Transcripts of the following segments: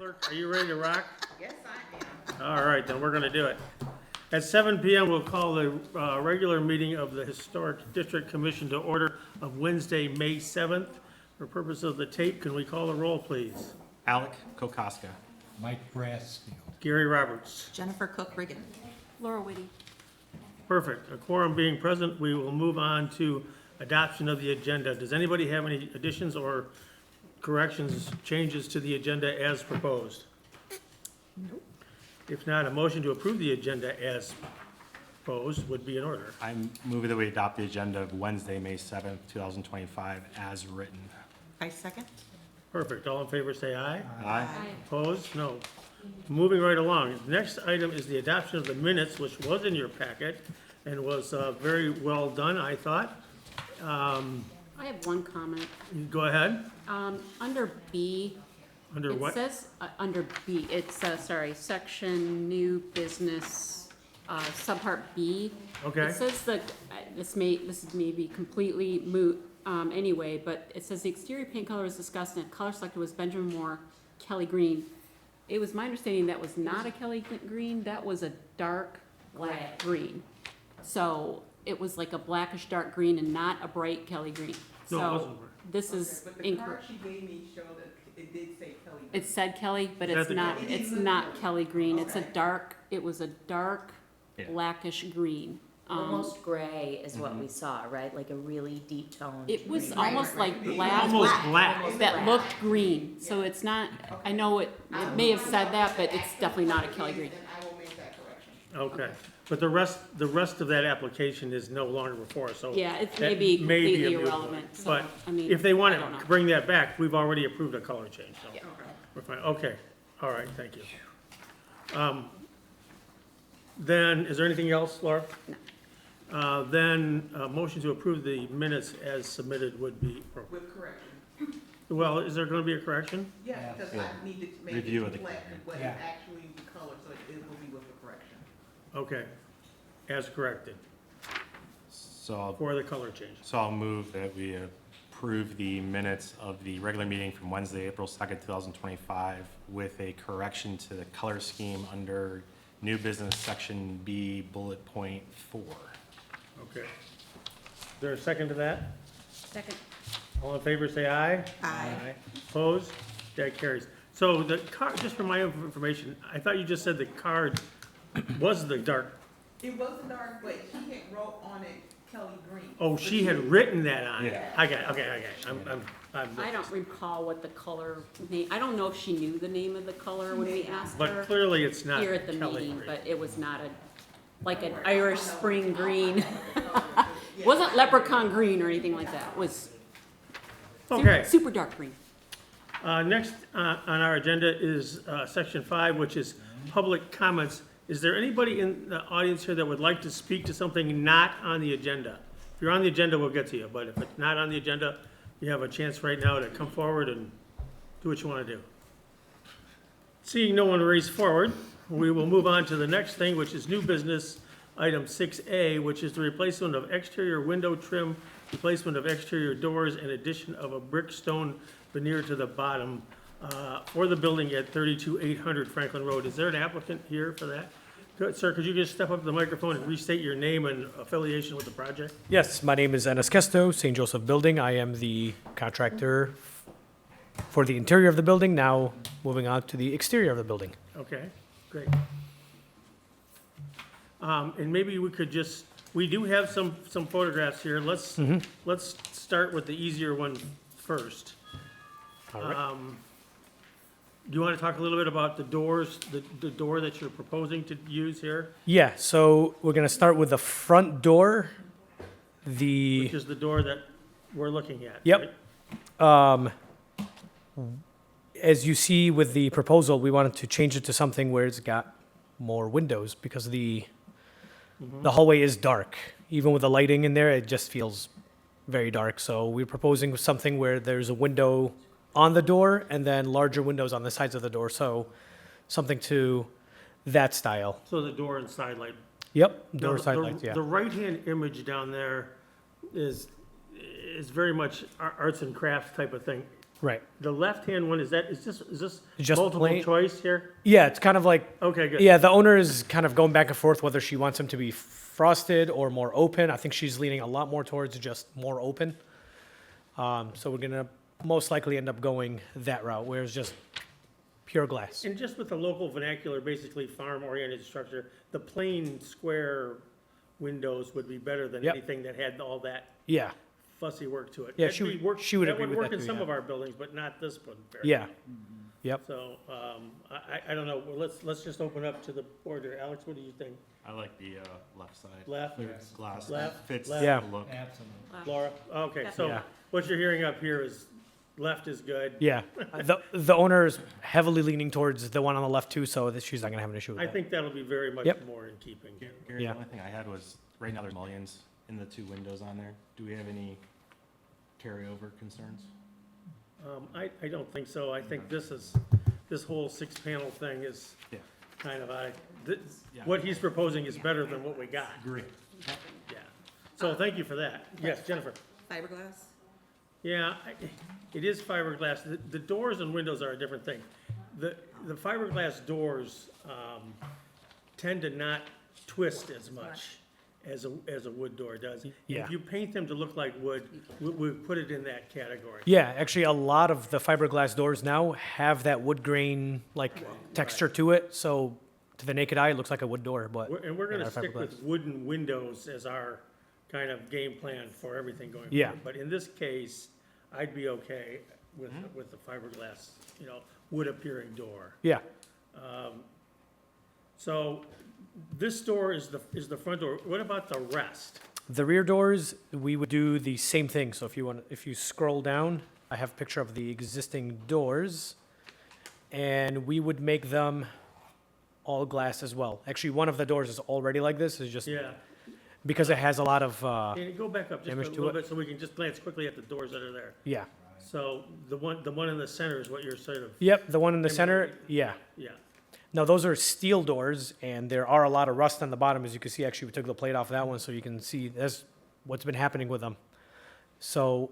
Clerk, are you ready to rock? Yes, I am. All right, then we're gonna do it. At 7 PM, we'll call the regular meeting of the Historic District Commission to order of Wednesday, May 7th. For purpose of the tape, can we call the roll, please? Alec Kokoska. Mike Brassfield. Gary Roberts. Jennifer Cook Riggin. Laura Whitty. Perfect. A quorum being present, we will move on to adoption of the agenda. Does anybody have any additions or corrections, changes to the agenda as proposed? If not, a motion to approve the agenda as proposed would be in order. I'm moving that we adopt the agenda of Wednesday, May 7th, 2025, as written. I second. Perfect. All in favor, say aye. Aye. Opposed? No. Moving right along. Next item is the adoption of the minutes, which was in your packet and was very well done, I thought. I have one comment. Go ahead. Under B, Under it what? says, under B, it's, section new business, subpart B. Okay. It says that, this may be completely moot, anyway, but it says the exterior paint color was discussed and color selected was Benjamin Moore, Kelly Green. It was my understanding that was not a Kelly Green, that was a dark black green. So it was like a blackish dark green and not a bright Kelly Green. No, it So wasn't. this is But the card incorrect. she gave me showed that it did say Kelly. It said Kelly, but Is that it's the- not, it's not Kelly green, it's a Okay. dark, it was a dark Yeah. blackish green. Almost gray is what we saw, right? Like a really deep tone. It was green. almost like black. Almost black. That looked green, so it's not, I know it may have said that, but it's definitely not a Kelly green. Then I will make that correction. Okay. But the rest of that application is no longer before us, so. Yeah, it that may be a completely moot point. irrelevant, so, But I mean. if they want I don't know. to bring that back, we've already approved a color change, so. Yeah. We're fine. Okay. All right, thank you. Then, is there anything else, Laura? No. Then, motion to approve the minutes as submitted would be appropriate. With correction. Well, is there going to be a correction? Yeah, because I need to make Review it of the reflect what Yeah. actually the color, so it will be with the correction. Okay. As corrected So for the color change. I'll move that we approve the minutes of the regular meeting from Wednesday, April 2nd, 2025, with a correction to the color scheme under new business section B, bullet point 4. Okay. Is there a second to that? Second. All in favor, say aye. Aye. Opposed? That carries. So the card, just for my own information, I thought you just said the card was the dark, It wasn't dark, but she had wrote on it Kelly Green. oh, But she had written that on it. Yeah. I got it, okay. I'm, I don't recall what the color name, I don't know if she knew the name of the color when we asked but her clearly it's not here at the Kelly meeting, Green. but it was not like an Irish spring green. Yeah. Wasn't leprechaun green or anything like that, it was Okay. super dark green. Next on our agenda is section 5, which is public comments. Is there anybody in the audience here that would like to speak to something not on the agenda? If you're on the agenda, we'll get to you, but if it's not on the agenda, you have a chance right now to come forward and do what you want to do. Seeing no one raise forward, we will move on to the next thing, which is new business, item 6A, which is the replacement of exterior window trim, replacement of exterior doors, and addition of a brick stone veneer to the bottom for the building at 32800 Franklin Road. Is there an applicant here for that? Good, sir, could you just step up to the microphone and restate your name and affiliation with the project? Yes, my name is Enes Kesto, St. Joseph Building. I am the contractor for the interior of the building, now moving on to the exterior of the building. Okay, great. And maybe we could just, we do have some photographs here. Let's start with the easier one first. All right. Do you want to talk a little bit about the doors, the door that you're proposing to use here? Yeah, so we're going to start with the front door. The Which is the door that we're looking at? Yep. right? As you see with the proposal, we wanted to change it to something where it's got more windows because the hallway is dark. Even with the lighting in there, it just feels very dark. So we're proposing something where there's a window on the door and then larger windows on the sides of the door. So something to that style. So the door and side light. Yep, Now, door side lights, yeah. The right-hand image down there is very much arts and crafts type of thing. Right. The left-hand one, is this Just multiple plain- choice here? Yeah, it's kind of like, Okay, good. yeah, the owner is kind of going back and forth whether she wants them to be frosted or more open. I think she's leaning a lot more towards just more open. So we're gonna most likely end up going that route, where it's just pure glass. And just with the local vernacular, basically farm-oriented structure, the plain square windows would be better than Yep. anything that had all that Yeah, fussy work to it. Yeah, That she would- could work- she would agree with That would that work in too, some yeah. of our buildings, but not this one. apparently. yeah. Yep. So, I don't know, well, let's just open up to the board here. Alex, what do you think? I like the left side. Left? Yes. Glass Left, fits left. the Yeah. look. Absolutely. Laura? Okay, so Yeah. what you're hearing up here is left is good. Yeah. The owner is heavily leaning towards the one on the left too, so that she's not gonna have an issue with I that. think that'll be very much Yep. more in keeping. Gary, the Yeah. only thing I had was, right now there's mullions in the two windows on there. Do we have any carryover concerns? I don't think so. I think this whole six-panel thing is Yeah. kind of, Yeah. what he's proposing is better than what we got. Agree. Yeah. So thank you for that. Yes, Jennifer? Fiberglass? Yeah, it is fiberglass. The doors and windows are a different thing. The fiberglass doors tend to not twist as much as a wood door does. Yeah. If you paint them to look like wood, we put it in that category. Yeah, actually, a lot of the fiberglass doors now have that wood grain like texture to it, so to the naked eye, it looks like a wood door, but And we're gonna not stick with fiberglass. wooden windows as our kind of game plan for everything going forward. Yeah. But in this case, I'd be okay with the fiberglass, wood appearing door. yeah, So this door is the front door. What about the rest? the rear doors, we would do the same thing. So if you scroll down, I have a picture of the existing doors, and we would make them all glass as well. Actually, one of the doors is already like this. It's just Yeah. because it has a lot of Can you go back up just a Damage to little it? bit so we can just glance quickly at the doors that are there? yeah. So the one in the center is what you're sort of, Yep, the one in the center, yeah. yeah. No, those are steel doors, and there are a lot of rust on the bottom. As you can see, actually, we took the plate off that one, so you can see that's what's been happening with them. So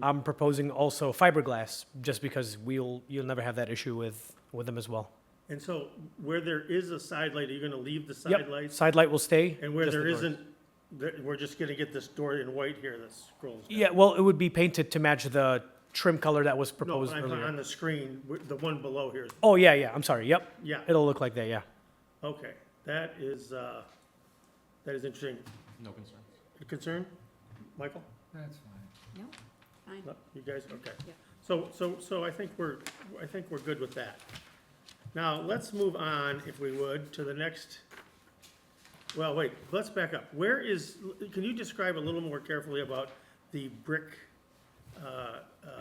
I'm proposing also fiberglass, just because you'll never have that issue with them as well. And so where there is a side light, are you gonna leave the side Yep, lights? side light will stay. And where just the there doors. isn't, we're just gonna get this door in white here that scrolls down. Yeah, well, it would be painted to match the trim color that was No, proposed I'm on earlier. the screen, the one below here is, Oh, yeah, I'm sorry, yep. yeah, It'll look like that, yeah. okay. That is interesting. No concerns. Concern? Michael? That's fine. Fine. No, you guys, okay. Yeah. So I think we're good with that. Now, let's move on, if we would, to the next, well, wait, let's back up. Can you describe a little more carefully about the brick,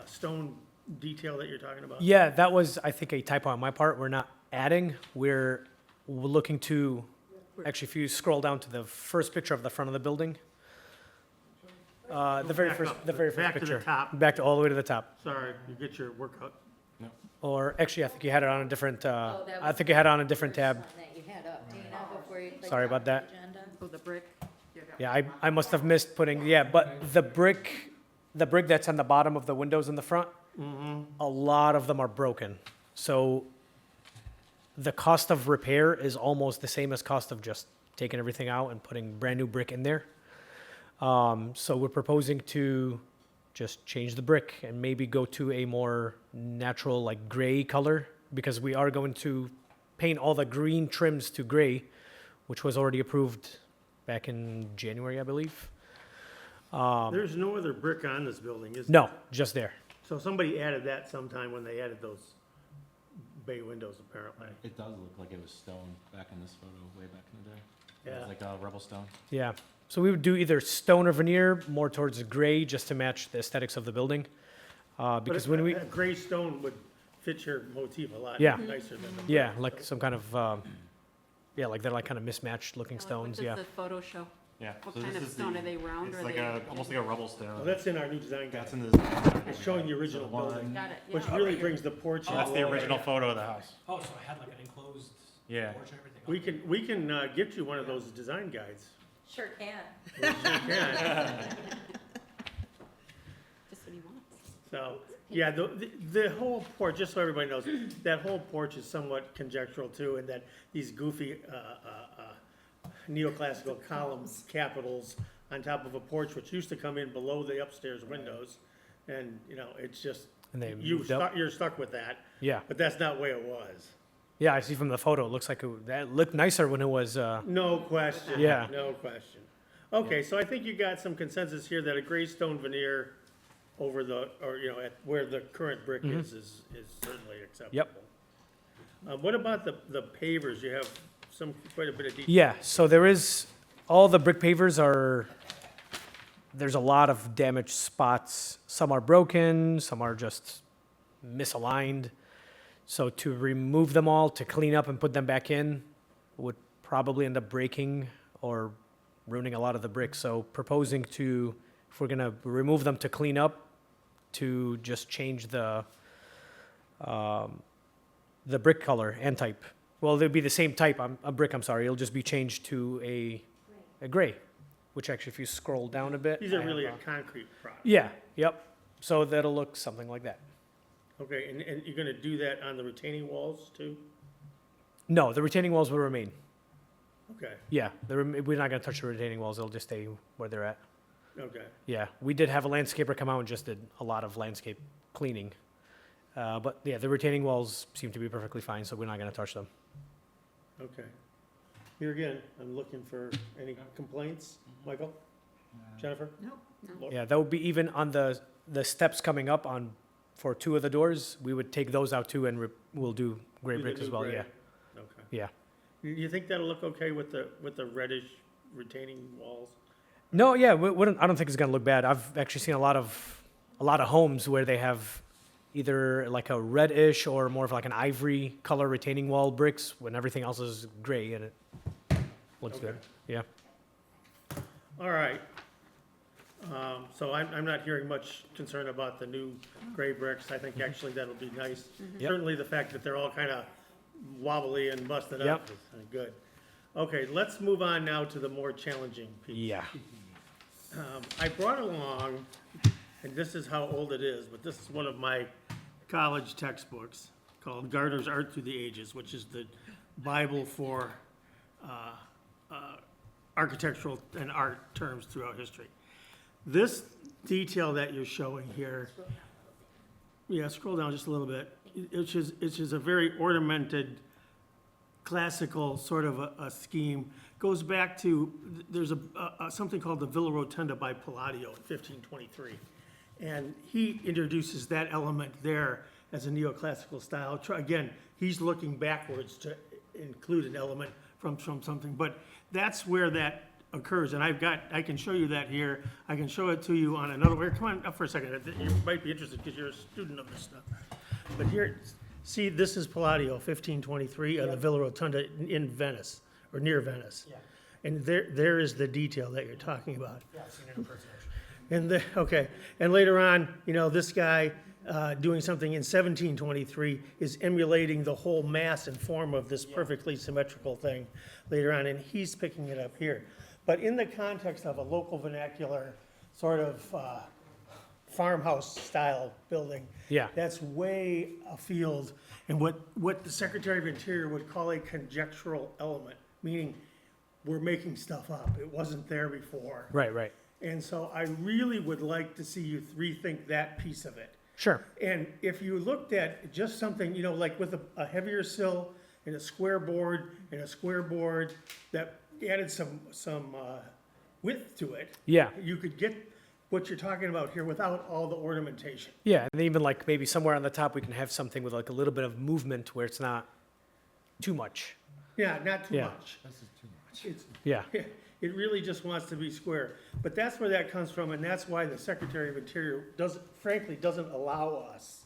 stone detail that you're talking about? Yeah, that was, I think, a typo on my part. We're not adding, we're looking to, actually, if you scroll down to the first picture of the front of the building, the very Back first, up. the very first Back to the picture. top. Back to all the way to the top. Sorry, you get your workout. Or actually, I think you had it on a different, Oh, that I was think you had it on a different tab. That you had up, Dana, before you clicked Sorry on about the that. agenda. Oh, the brick. Yeah, I must have missed putting, yeah, but the brick that's on the bottom of the windows in the front, a lot of them are broken. So the cost of repair is almost the same as cost of just taking everything out and putting brand new brick in there. So we're proposing to just change the brick and maybe go to a more natural, like gray color, because we are going to paint all the green trims to gray, which was already approved back in January, I believe. There's no other brick on this building, is there? No, just there. So somebody added that sometime when they added those bay windows, apparently. It does look like it was stone back in this photo, way back in the day. It Yeah. was like rebel stone. Yeah. So we would do either stone or veneer, more towards gray, just to match the aesthetics of the building. Because when we, A gray stone would fit your motif a lot Yeah. nicer than the. yeah, like some kind of, yeah, like they're like kind of mismatched looking What stones, does yeah. the photo show? Yeah. What so kind this of is stone the- are they, round It's or like they? almost like a rubble Well, stone. that's in our new design guide. That's in the. It's showing the original building, Got it, yeah. which really brings the porch in. That's the original photo of the house. Oh, so I had like an enclosed Yeah. porch and everything. We can gift you one of those design guides. Sure can. Yeah. Just what he wants. So, Yeah, the whole porch, just so everybody knows, that whole porch is somewhat conjectural too, and that these goofy, neoclassical columns, capitals on top of a porch, which used to come in below the upstairs windows. And, you know, it's just, And they moved up. you're stuck with that, Yeah. but that's not the way it was. Yeah, I see from the photo, it looks like that looked nicer when it was, No question. Yeah. No question. Okay, so I think you got some consensus here that a gray stone veneer over the, or, you know, at where the current brick is certainly acceptable. What about the pavers? You have quite a bit of detail. yeah, so there is, all the brick pavers are, there's a lot of damaged spots. Some are broken, some are just misaligned. So to remove them all, to clean up and put them back in, would probably end up breaking or ruining a lot of the bricks. So proposing to, if we're gonna remove them to clean up, to just change the brick color and type. Well, they'll be the same type, a brick, I'm sorry, it'll just be changed to a gray, which actually, if you scroll down a bit. These are I really a have concrete product. Yeah, yep. So that'll look something like that. Okay, and you're gonna do that on the retaining walls too? No, the retaining walls will remain. Okay, Yeah, we're not gonna touch the retaining walls, they'll just stay where they're at. okay. Yeah, we did have a landscaper come out and just did a lot of landscape cleaning. But yeah, the retaining walls seem to be perfectly fine, so we're not gonna touch them. Okay. Here again, I'm looking for any complaints. Michael? Jennifer? Nope. Laura? Yeah, that would be even on the steps coming up on, for two of the doors, we would take those out too, and we'll do gray Do the brick as new well, gray. yeah, Okay. yeah. You think that'll look okay with the reddish retaining walls? No, yeah, I don't think it's gonna look bad. I've actually seen a lot of homes where they have either like a reddish or more of like an ivory color retaining wall bricks when everything else is gray, and it looks Okay. good, yeah. All right. So I'm not hearing much concern about the new gray bricks. I think actually that'll be nice. Yep. Certainly the fact that they're all kind of wobbly and busted up Yep. is good. Okay, let's move on now to the more challenging piece. Yeah, I brought along, and this is how old it is, but this is one of my college textbooks called Gardner's Art Through the Ages, which is the Bible for architectural and art terms throughout history. This detail that you're showing here, yeah, scroll down just a little bit, it's just a very ornamented, classical sort of a scheme. Goes back to, there's something called the Villa Rotunda by Palladio in 1523. And he introduces that element there as a neoclassical style. Again, he's looking backwards to include an element from something, but that's where that occurs. And I can show you that here. I can show it to you on another, come on up for a second. You might be interested because you're a student of this stuff. But here, see, this is Palladio, 1523, of the Villa Rotunda in Venice, or near Venice. Yeah. And there is the detail that you're talking about. yeah, I've seen it in person actually. And okay, and later on, you know, this guy doing something in 1723 is emulating the whole mass and form of this perfectly symmetrical thing later on, and he's picking it up here. But in the context of a local vernacular sort of farmhouse-style building, Yeah. that's way afield, and what the Secretary of Interior would call a conjectural element, meaning we're making stuff up. It wasn't there before. Right, right. And so I really would like to see you rethink that piece of it. Sure. And if you looked at just something, you know, like with a heavier sill and a square board that added some width to it, Yeah, you could get what you're talking about here without all the ornamentation. yeah, and even like maybe somewhere on the top we can have something with like a little bit of movement where it's not too much. Yeah, not too Yeah. much. It's, Yeah, it really just wants to be square. But that's where that comes from, and that's why the Secretary of Interior frankly doesn't allow us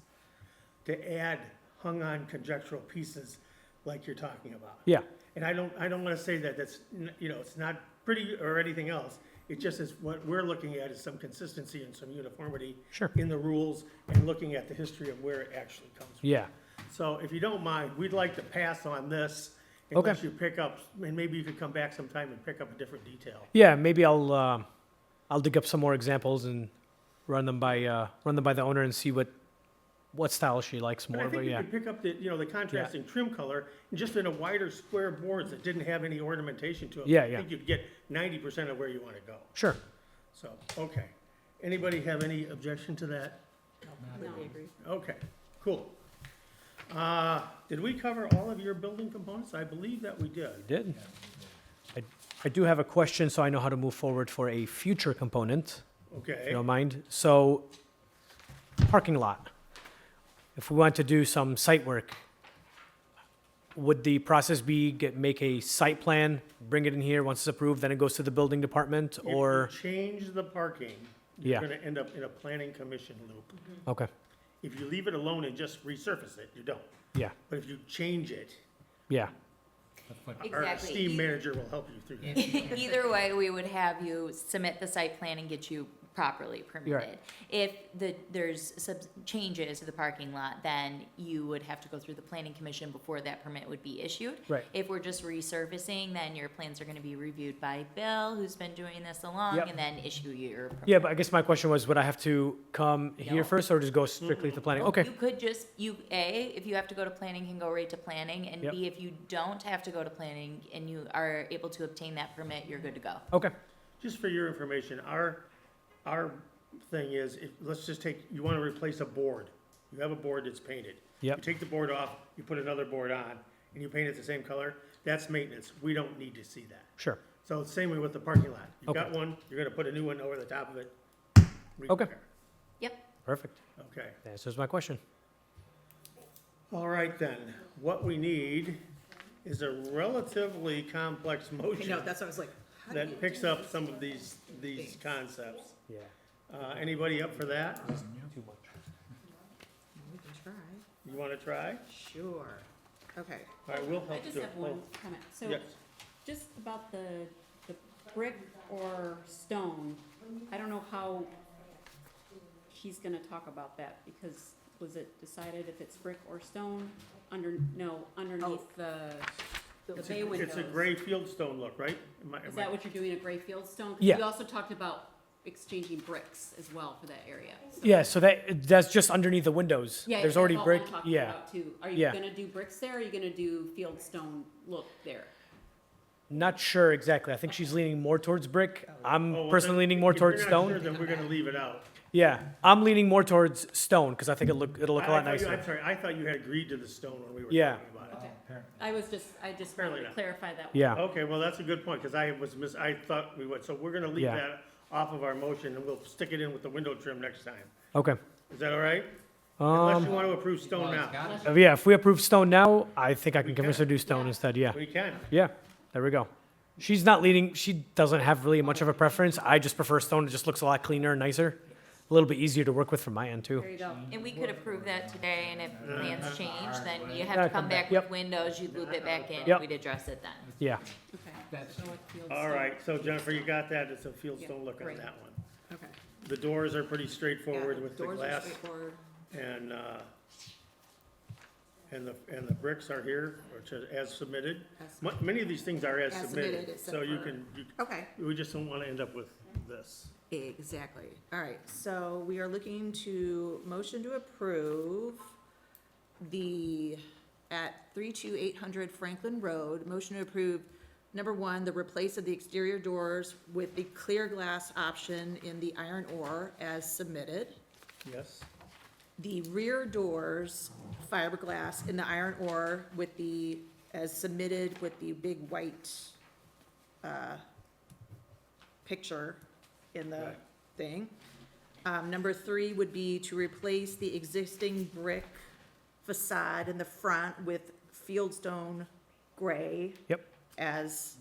to add hung-on conjectural pieces like you're talking about. yeah, And I don't want to say that it's not pretty or anything else. It just is, what we're looking at is some consistency and some uniformity Sure. in the rules and looking at the history of where it actually comes from. yeah. So if you don't mind, we'd like to pass on this Okay. unless you pick up, and maybe you could come back sometime and pick up a different detail. Yeah, maybe I'll dig up some more examples and run them by the owner and see what what style she likes But more, I think but you yeah. could pick up the, the contrasting trim color, and just in a wider square boards that didn't have any ornamentation to it. Yeah, I yeah. think you'd get 90% of where you wanna go. Sure. So, okay. Anybody have any objection to that? No. Okay, cool. Did we cover all of your building components? I believe that we did. Did. I do have a question, so I know how to move forward for a future component, if Okay, you don't mind. So, parking lot. If we want to do some site work, would the process be make a site plan, bring it in here, once it's approved, then it goes to the building department, or? if you change the parking, Yeah. you're gonna end up in a planning commission loop. Okay, If you leave it alone and just resurface it, you don't. yeah, But if you change it, yeah, our Exactly. esteemed manager will help you through that. Either way, we would have you submit the site plan and get you properly permitted. If there's changes to the parking lot, then you would have to go through the planning commission before that permit would be issued. Right. If we're just resurfacing, then your plans are gonna be reviewed by Bill, who's been doing this along, Yep. and then issue your. yeah, but I guess my question was, would I have to come here No. first, or just go strictly to planning? You Okay, could just, if you have to go to planning, can go right to planning, and Yep. B, if you don't have to go to planning and you are able to obtain that permit, you're good to go. okay, Just for your information, our thing is, let's just take, you wanna replace a board. You have a board that's painted. Yep. You take the board off, you put another board on, and you paint it the same color, that's maintenance. We don't need to see that. sure, So it's same way with the parking lot. You've Okay. got one, you're gonna put a new one over the top of it. Okay. repair. Yep. perfect. Okay. That answers my question. All right then, what we need is a relatively complex I motion know, that's what I was like, how do you that picks do up this? some of these concepts. Yeah. Anybody up for that? Too much. We can try. You wanna try? Sure. Okay. All right, we'll I help just do have it. one comment. So Yes. just about the brick or stone, I don't know how he's gonna talk about that, because was it decided if it's brick or stone? Underneath the bay windows. It's a gray fieldstone look, right? Is that what you're doing, a gray field stone? 'Cause Yeah. we also talked about exchanging bricks as well for that area. So- Yeah, so that's just underneath the windows. Yeah, There's that's already all brick, I'm talking yeah. about too. Are you Yeah. gonna do bricks there, or are you gonna do field stone look there? Not sure exactly. I think she's leaning more towards brick. I'm Oh, well, personally then, leaning more if you're towards not stone. sure, Then we're gonna leave it out. Yeah, I'm leaning more towards stone because I think it'll look a lot I'm nicer. sorry, I thought you had agreed to the stone when we were Yeah. talking about it. I just Apparently wanted to not. clarify that. Yeah, Okay, well, that's a good point, because I thought we would, so we're gonna leave Yeah. that off of our motion, and we'll stick it in with the window trim next time. okay. Is that all right? Unless you Um, want to approve stone now. yeah, if we approve stone now, I think I can convince her to do stone instead, yeah. We can. Yeah, there we go. She's not leaning, she doesn't have really much of a preference. I just prefer stone. It just looks a lot cleaner and nicer. A little bit easier to work with from my end There too. you go. And we could approve that today, and if plans change, then you Yeah, have to come come back. back Yep. with windows, you'd loop it back in, Yep. we'd address it then. Yeah, Okay. So what field All stone? right, so Jennifer, you got that, it's a fieldstone Yeah, look on great. that one. Okay. The doors are pretty straightforward Yeah, with the doors are glass, straightforward. and, and the bricks are here, which are as submitted. Many of these things are as As submitted, submitted, so except you for- can, Okay. we just don't want to end up with this. Exactly. All right, so we are looking to motion to approve at 32800 Franklin Road, motion to approve, number one, the replace of the exterior doors with the clear glass option in the iron ore as submitted. Yes? The rear doors, fiberglass in the iron ore with as submitted with the big white, picture in the Right. thing. Number three would be to replace the existing brick facade in the front with fieldstone gray yep, as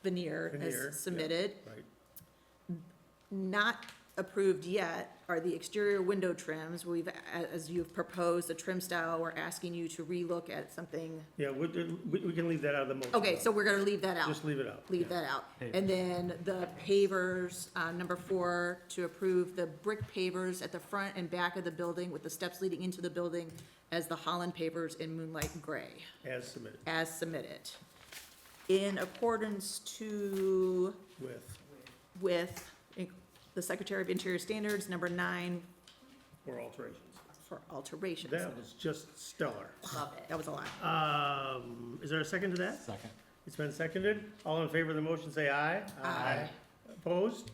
veneer Veneer, yeah. as submitted. Right. Not approved yet are the exterior window trims. As you've proposed, the trim style, we're asking you to relook at something. Yeah, we can leave that out of the motion. Okay, so we're gonna leave that out. Just leave it out. Leave that out. And then the pavers, number four, to approve the brick pavers at the front and back of the building with the steps leading into the building as the Holland pavers in moonlight gray, As submitted, as submitted. In accordance with the Secretary of Interior Standards, number 9, or alterations. for alterations. That was just stellar. Love it. That was a lot. Is there a second to that? Second. It's been seconded. All in favor of the motion, say aye. Aye. Opposed?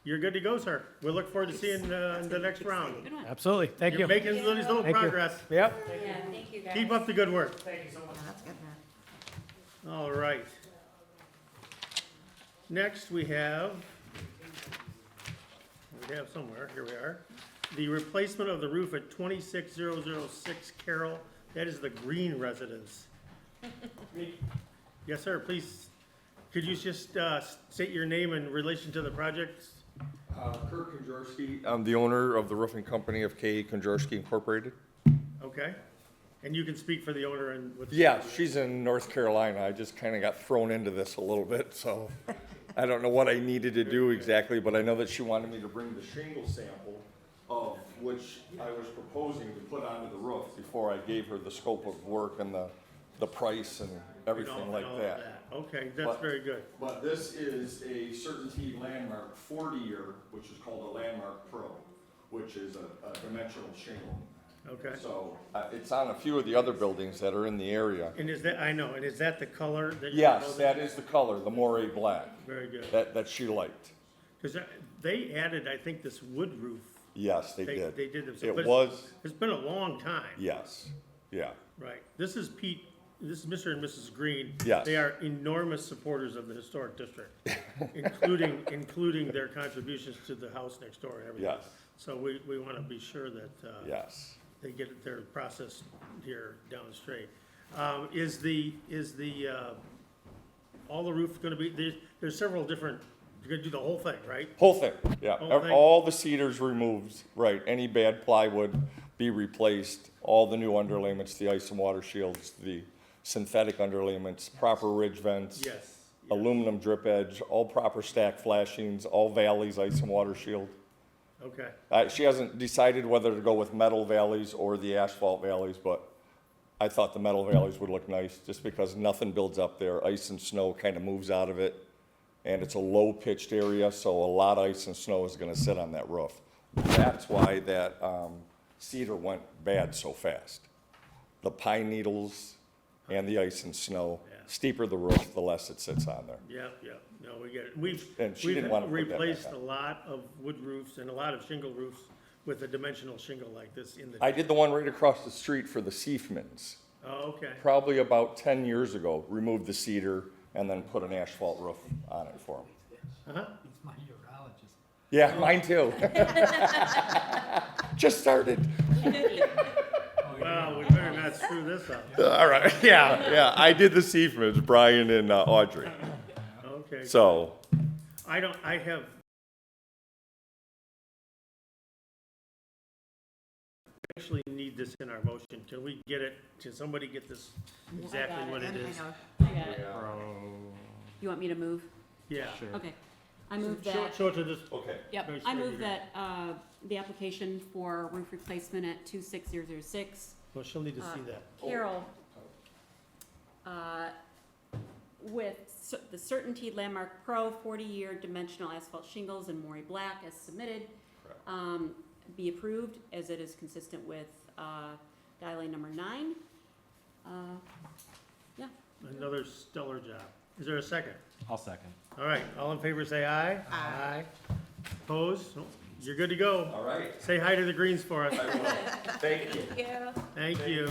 You're good to go, sir. We look forward to seeing in the next round. Good one. Absolutely. Thank you. You're making little Thank you. progress. Yep. Yeah, thank you guys. Keep up the good work. Yeah, that's good. All right. Next, we have somewhere, here we are, the replacement of the roof at 26006 Carroll. That is the Green residence. Yes, sir, please, could you just state your name in relation to the project? Kurt Kondrarsky. I'm the owner of the roofing company of K. Kondrarsky Incorporated. Okay. And you can speak for the owner and with. Yeah, she's in North Carolina. I just kind of got thrown into this a little bit, so I don't know what I needed to do exactly, but I know that she wanted me to bring the shingle sample of which I was proposing to put onto the roof before I gave her the scope of work and the price and everything like all of that. Okay, that's But- very good. But this is a Certainty Landmark 40-year, which is called a Landmark Pro, which is a dimensional shingle. Okay. So it's on a few of the other buildings that are in the area. And is that, I know, and is that the color that? you're Yes, proposing? that is the color, the Moray black, Very good. that she liked. Because they added, I think, this wood roof. Yes, they did. They did this. It but was, It's been a long time. yes, yeah. Right. This is Pete, this is Mr. and Mrs. Green. Yes. They are enormous supporters of the historic district, including their contributions to the house next door and everything. Yes. So we want to be sure that Yes. they get their process here down straight. Is the all the roof going to be, there's several different, you're going to do the whole thing, right? Whole thing, yeah. Whole thing? All the cedars removed, right. Any bad plywood be replaced. All the new underlayments, the ice and water shields, the synthetic underlayments, proper ridge vents. Yes. Aluminum drip edge, all proper stack flashings, all valleys, ice and water shield. Okay. She hasn't decided whether to go with metal valleys or the asphalt valleys, but I thought the metal valleys would look nice, just because nothing builds up there. Ice and snow kind of moves out of it, and it's a low-pitched area, so a lot of ice and snow is gonna sit on that roof. That's why that cedar went bad so fast. The pine needles and the ice and snow, Yeah. steeper the roof, the less it sits on there. Yep. No, we get it. And she We've didn't wanna put that back replaced on. a lot of wood roofs and a lot of shingle roofs with a dimensional shingle like this in the. I did the one right across the street for the Seifmans, Oh, okay. probably about 10 years ago, removed the cedar and then put an asphalt roof on it for them. Uh-huh. He's my urologist. Yeah, mine too. Just started. Well, we better not screw this up. All right, yeah, I did the Seifmans, Brian and Audrey. Okay. So, I have. Actually need this in our motion. Can we get it, can somebody get this exactly what it is? I got it. You want me to move? Yeah. Okay. I move Show that, show it to this, okay. yep, Very I straight move here. that, the application for roof replacement at 26006 well, she'll need to see that. Carroll, with the Certainty Landmark Pro 40-year dimensional asphalt shingles in Moray Black as submitted, be approved as it is consistent with guideline number 9. Yeah, Another stellar job. Is there a second? I'll second. All right, all in favor say aye. Aye. Opposed? No. You're good to go. All right, Say hi to the Greens for us. thank you. Thank you.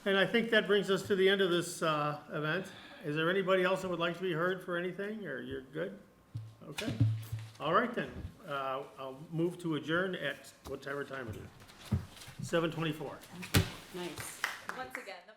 And I think that brings us to the end of this event. Is there anybody else that would like to be heard for anything, or you're good? Okay. All right then. I'll move to adjourn at whatever time it is. 7:24. nice. Once again, the